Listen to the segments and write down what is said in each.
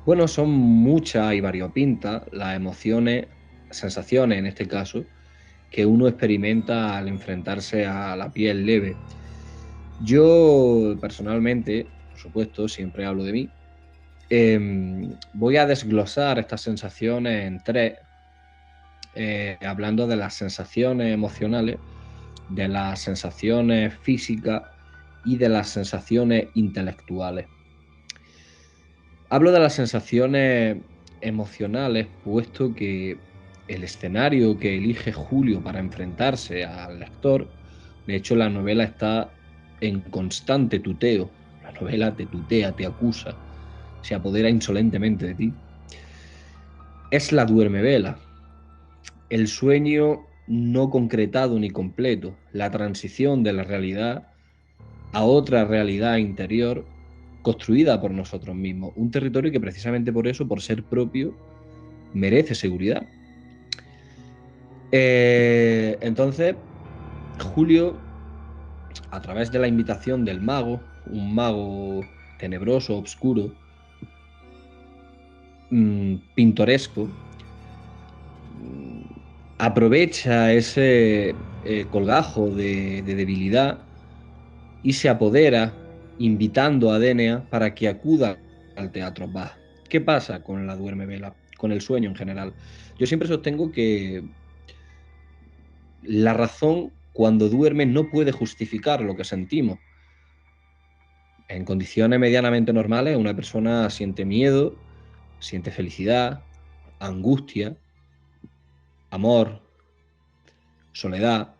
Bueno, son muchas y variopintas las emociones, sensaciones en este caso, que uno experimenta al enfrentarse a la piel leve. Yo personalmente, por supuesto, siempre hablo de mí, voy a desglosar estas sensaciones en tres, hablando de las sensaciones emocionales, de las sensaciones físicas y de las sensaciones intelectuales. Hablo de las sensaciones emocionales, puesto que el escenario que elige Julio para enfrentarse al lector, de hecho la novela está en constante tuteo, la novela te tutea, te acusa, se apodera insolentemente de ti, es la duermevela, el sueño no concretado ni completo, la transición de la realidad a otra realidad interior construida por nosotros mismos. Un territorio que precisamente por eso, por ser propio, merece seguridad. Entonces, Julio, a través de la invitación del mago, un mago tenebroso, oscuro, pintoresco, aprovecha ese colgajo de debilidad y se apodera invitando a Denea para que acuda al teatro Bach. ¿Qué pasa con la duerme vela? Con el sueño en general. Yo siempre sostengo que la razón cuando duerme no puede justificar lo que sentimos. En condiciones medianamente normales, una persona siente miedo, siente felicidad, angustia, amor, soledad,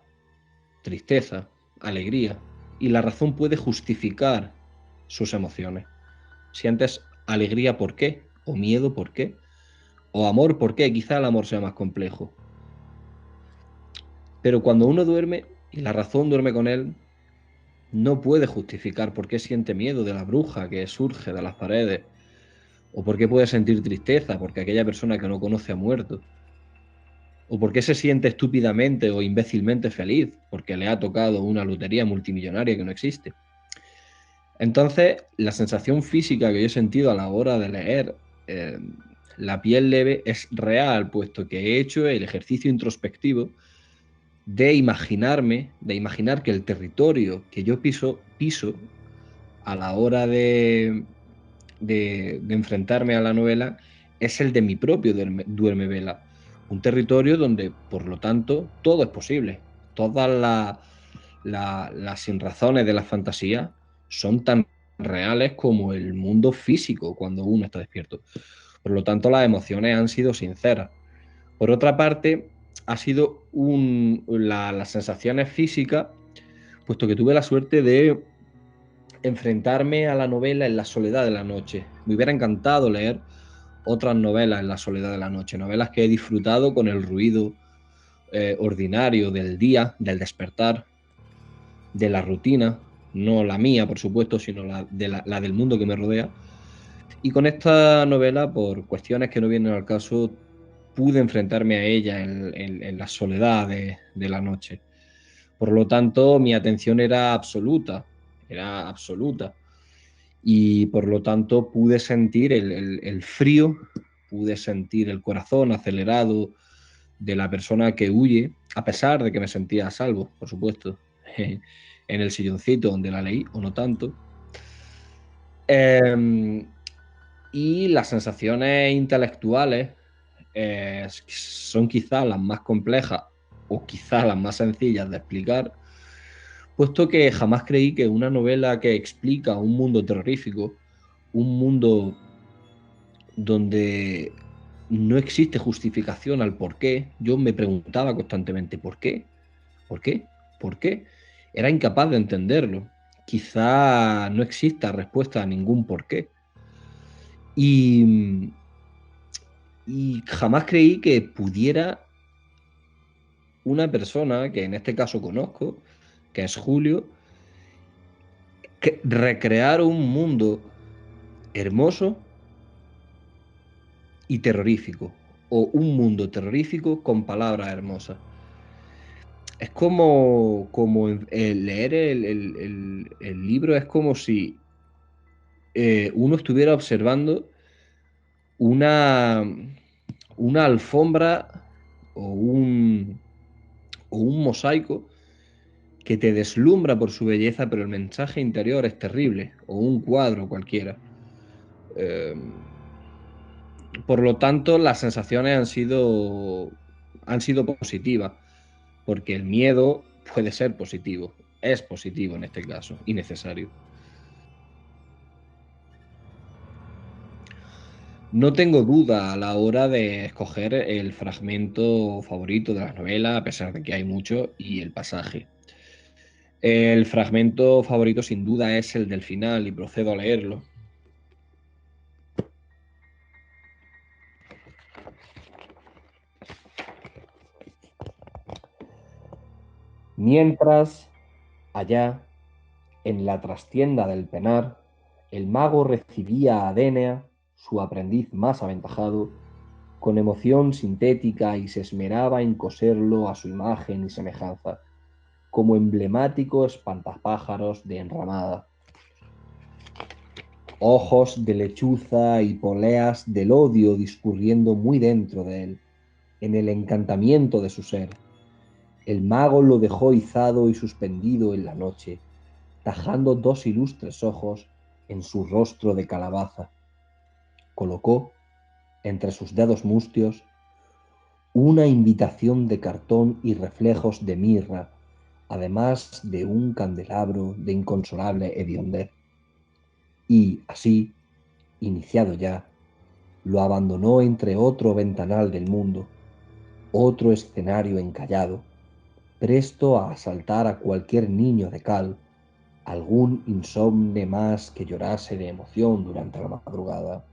tristeza, alegría. Y la razón puede justificar sus emociones. Sientes alegría, ¿por qué? O miedo, ¿por qué? O amor, ¿por qué? Quizá el amor sea más complejo. Pero cuando uno duerme y la razón duerme con él, no puede justificar por qué siente miedo de la bruja que surge de las paredes, o por qué puede sentir tristeza porque aquella persona que no conoce ha muerto, o por qué se siente estúpidamente o imbécilmente feliz porque le ha tocado una lotería multimillonaria que no existe. Entonces, la sensación física que yo he sentido a la hora de leer La piel leve es real, puesto que he hecho el ejercicio introspectivo de imaginarme, de imaginar que el territorio que yo piso a la hora de enfrentarme a la novela es el de mi propio duerme-vela. Un territorio donde, por lo tanto, todo es posible. Todas las sinrazones de la fantasía son tan reales como el mundo físico cuando uno está despierto. Por lo tanto, las emociones han sido sinceras. Por otra parte, ha sido las sensaciones físicas, puesto que tuve la suerte de enfrentarme a la novela en la soledad de la noche. Me hubiera encantado leer otras novelas en la soledad de la noche, novelas que he disfrutado con el ruido ordinario del día, del despertar, de la rutina, no la mía, por supuesto, sino la del mundo que me rodea. Y con esta novela, por cuestiones que no vienen al caso, pude enfrentarme a ella en la soledad de la noche. Por lo tanto, mi atención era absoluta. Y por lo tanto pude sentir el frío, pude sentir el corazón acelerado de la persona que huye, a pesar de que me sentía a salvo, por supuesto, en el silloncito donde la leí, o no tanto. Eh, y las sensaciones intelectuales son quizás las más complejas o quizás las más sencillas de explicar, puesto que jamás creí que una novela que explica un mundo terrorífico, un mundo donde no existe justificación al por qué, yo me preguntaba constantemente, ¿por qué? ¿Por qué? ¿Por qué? Era incapaz de entenderlo. Quizá no exista respuesta a ningún por qué. Y, y jamás creí que pudiera una persona, que en este caso conozco, que es Julio, recrear un mundo hermoso y terrorífico, o un mundo terrorífico con palabras hermosas. Es como leer el libro, es como si uno estuviera observando una, una alfombra o o un mosaico que te deslumbra por su belleza, pero el mensaje interior es terrible, o un cuadro cualquiera. Eh, por lo tanto, las sensaciones han sido positivas, porque el miedo puede ser positivo, es positivo en este caso, y necesario. No tengo duda a la hora de escoger el fragmento favorito de la novela, a pesar de que hay mucho, y el pasaje. El fragmento favorito sin duda es el del final y procedo a leerlo. Mientras, allá, en la trastienda del Penar, el mago recibía a Denea, su aprendiz más aventajado, con emoción sintética y se esmeraba en coserlo a su imagen y semejanza, como emblemático espantapájaros de enramada. Ojos de lechuza y poleas del odio discurriendo muy dentro de él, en el encantamiento de su ser. El mago lo dejó izado y suspendido en la noche, tajando dos ilustres ojos en su rostro de calabaza. Colocó, entre sus dedos mustios, una invitación de cartón y reflejos de mirra, además de un candelabro de inconsolable hediondez. Y así, iniciado ya, lo abandonó entre otro ventanal del mundo, otro escenario encallado, presto a asaltar a cualquier niño de cal, algún insomne más que llorase de emoción durante la madrugada,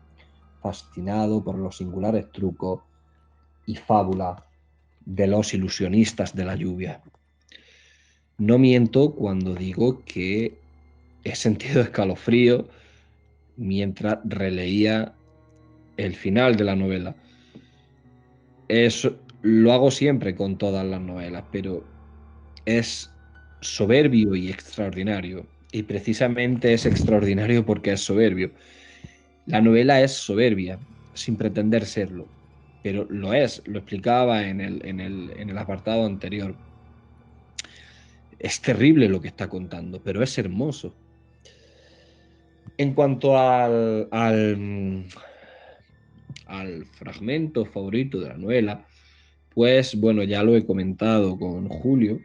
fascinado por los singulares trucos y fábula de los ilusionistas de la lluvia. No miento cuando digo que he sentido escalofrío mientras releía el final de la novela. Eso lo hago siempre con todas las novelas, pero es soberbio y extraordinario. Y precisamente es extraordinario porque es soberbio. La novela es soberbia, sin pretender serlo, pero lo es, lo explicaba en el apartado anterior. Es terrible lo que está contando, pero es hermoso. En cuanto al fragmento favorito de la novela, pues bueno, ya lo he comentado con Julio,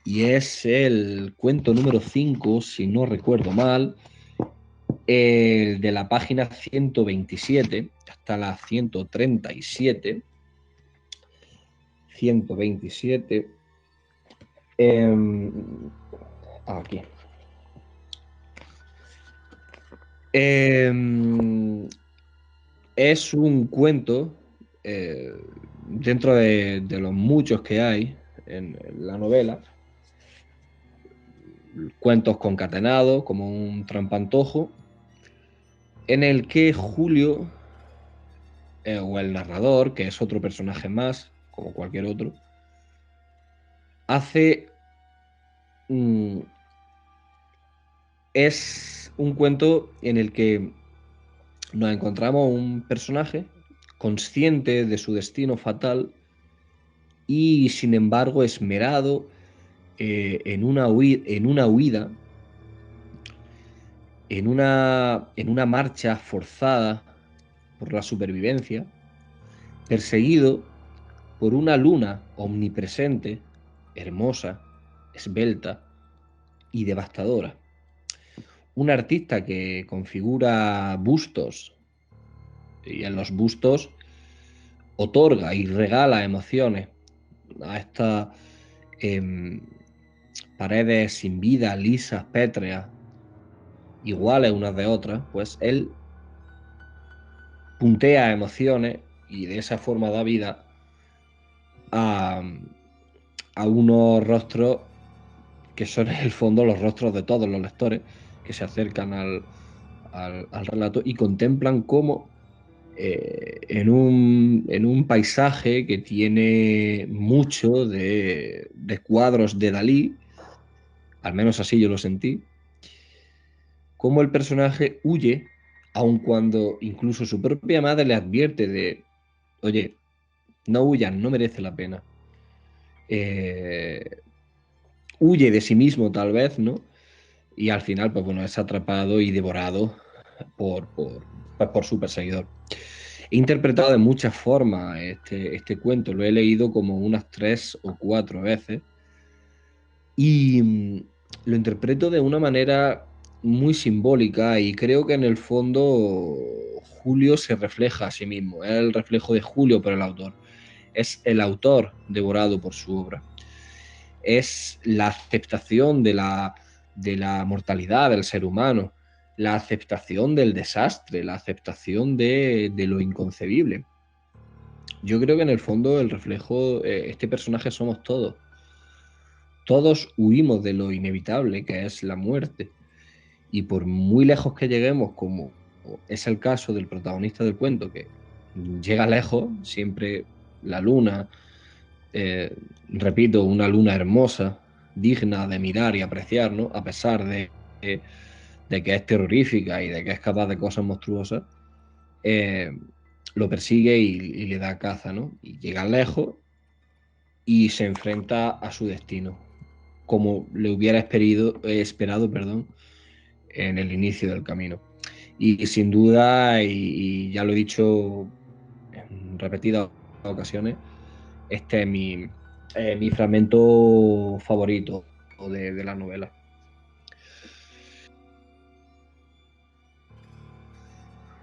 y es el cuento número 5 si no recuerdo mal, el de la página 127 hasta la 137. 127. Aquí. Es un cuento dentro de los muchos que hay en la novela, cuentos concatenados como un trampantojo, en el que Julio, o el narrador, que es otro personaje más, como cualquier otro, hace... mm, es un cuento en el que nos encontramos un personaje consciente de su destino fatal y sin embargo esmerado en una huida, en una marcha forzada por la supervivencia, perseguido por una luna omnipresente, hermosa, esbelta y devastadora. Un artista que configura bustos y en los bustos otorga y regala emociones a estas eh, paredes sin vida, lisas, pétreas, iguales unas de otras, pues él puntea emociones y de esa forma da vida a, a unos rostros que son en el fondo los rostros de todos los lectores que se acercan al relato y contemplan cómo en un paisaje que tiene mucho de cuadros de Dalí, al menos así yo lo sentí, cómo el personaje huye aun cuando incluso su propia madre le advierte de, oye, no huyas, no merece la pena. Eh, Huye de sí mismo tal vez, ¿no? Y al final, pues bueno, es atrapado y devorado por su perseguidor. He interpretado de muchas formas este cuento, lo he leído como unas 3 o 4 veces y lo interpreto de una manera muy simbólica y creo que en el fondo Julio se refleja a sí mismo, es el reflejo de Julio por el autor, es el autor devorado por su obra, es la aceptación de la mortalidad del ser humano, la aceptación del desastre, la aceptación de lo inconcebible. Yo creo que en el fondo el reflejo, este personaje somos todos. Todos huimos de lo inevitable, que es la muerte. Y por muy lejos que lleguemos, como es el caso del protagonista del cuento, que llega lejos, siempre la luna, repito, una luna hermosa, digna de mirar y apreciar, ¿no? A pesar de que es terrorífica y de que es capaz de cosas monstruosas, eh, lo persigue y le da caza, ¿no? Y llega lejos y se enfrenta a su destino, como le hubiera esperado, perdón, en el inicio del camino. Y sin duda, y ya lo he dicho en repetidas ocasiones, este es mi fragmento favorito de la novela.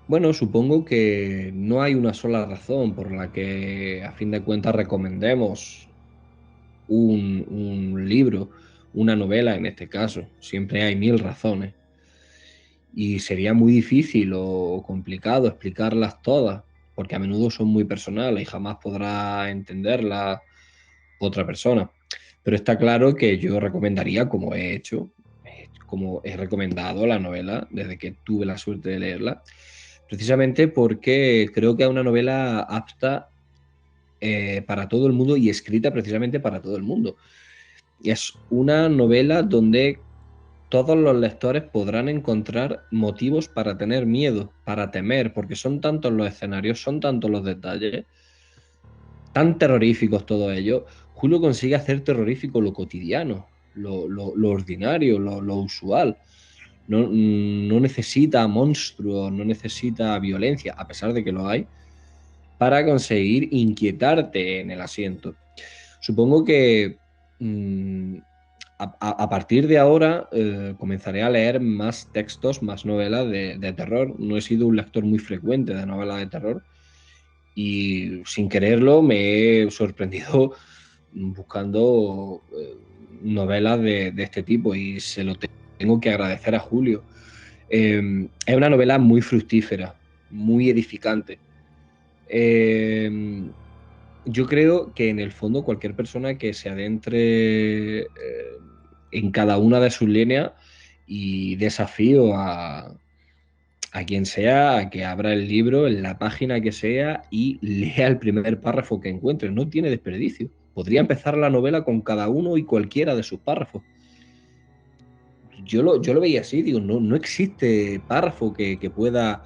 Bueno, supongo que no hay una sola razón por la que a fin de cuentas recomendemos un libro, una novela en este caso. Siempre hay mil razones. Y sería muy difícil o complicado explicarlas todas, porque a menudo son muy personales y jamás podrá entenderlas otra persona. Pero está claro que yo recomendaría, como he hecho, como he recomendado la novela desde que tuve la suerte de leerla, precisamente porque creo que es una novela apta para todo el mundo y escrita precisamente para todo el mundo. Y es una novela donde todos los lectores podrán encontrar motivos para tener miedo, para temer, porque son tantos los escenarios, son tantos los detalles, tan terroríficos todos ellos. Julio consigue hacer terrorífico lo cotidiano, lo ordinario, lo usual. No necesita monstruos, no necesita violencia, a pesar de que lo hay, para conseguir inquietarte en el asiento. Supongo que a partir de ahora comenzaré a leer más textos, más novelas de terror. No he sido un lector muy frecuente de novelas de terror y sin quererlo me he sorprendido buscando novelas de este tipo y se lo tengo que agradecer a Julio. Es una novela muy fructífera, muy edificante. Eh, yo creo que en el fondo cualquier persona que se adentre en cada una de sus líneas y desafío a quien sea a que abra el libro en la página que sea y lea el primer párrafo que encuentre. No tiene desperdicio. Podría empezar la novela con cada uno y cualquiera de sus párrafos. Yo lo veía así, digo, no existe párrafo que pueda,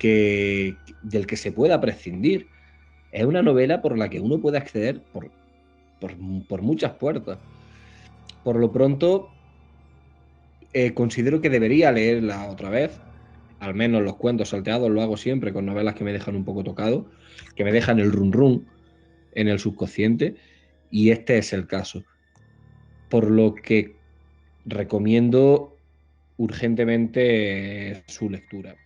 del que se pueda prescindir. Es una novela por la que uno puede acceder por, por muchas puertas. Por lo pronto, considero que debería leerla otra vez. Al menos los cuentos salteados lo hago siempre con novelas que me dejan un poco tocado, que me dejan el run run en el subconsciente, y este es el caso. Por lo que recomiendo urgentemente su lectura.